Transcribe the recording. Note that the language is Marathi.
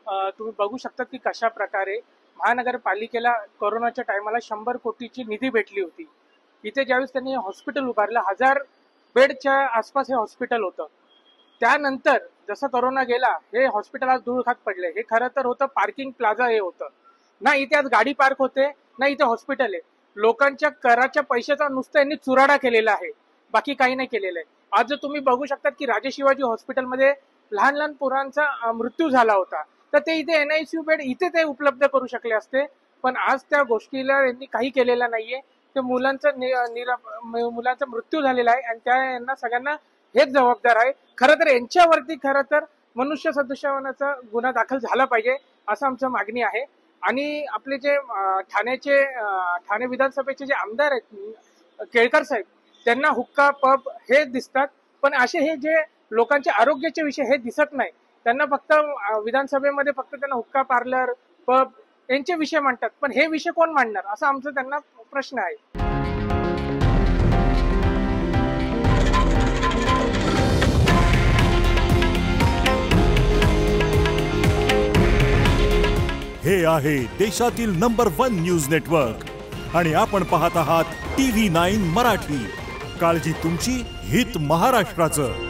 तुम्ही बघू शकता की कशा प्रकारे महानगरपालिकेला कोरोनाच्या टायमाला 100 कोटीची निधी भेटली होती। इथे ज्यावेळेस त्यांनी हॉस्पिटल उभारलं 1000 बेडच्या आसपास हे हॉस्पिटल होतं। त्यानंतर जसं कोरोना गेला हे हॉस्पिटल आज धूळ खात पडले। हे खरं तर होतं पार्किंग प्लाझा हे होतं ना, इथे आज गाडी पार्क होते ना इथे हॉस्पिटल आहे। लोकांच्या कराच्या पैशाचा नुसतं यांनी चुराडा केलेला आहे, बाकी काही नाही केलेलं आहे। आज जर तुम्ही बघू शकतात की राजे शिवाजी हॉस्पिटलमध्ये लहान लहान पोरांचा मृत्यू झाला होता, तर ते इथे NICU बेड इथे ते उपलब्ध करू शकले असते, पण आज त्या गोष्टीला यांनी काही केलेलं नाहीये। ते मुलांचा मृत्यू झालेला आहे आणि त्या यांना सगळ्यांना हेच जबाबदार आहे। खरं तर यांच्यावरती खरं तर मनुष्य सदृश्यवनाचा गुन्हा दाखल झाला पाहिजे असं आमचं मागणी आहे। आणि आपले जे ठाणे विधानसभेचे जे आमदार आहेत केळकर साहेब, त्यांना हुक्का पब हे दिसतात, पण असे हे जे लोकांच्या आरोग्याचे विषय हे दिसत नाही। त्यांना फक्त विधानसभेमध्ये फक्त त्यांना हुक्का पार्लर पब यांचे विषय मांडतात, पण हे विषय कोण मांडणार असं आमचं त्यांना प्रश्न आहे। हे आहे देशातील नंबर 1 न्यूज नेटवर्क आणि आपण पाहत आहात TV9 मराठी। काळजी तुमची, हित महाराष्ट्राचं।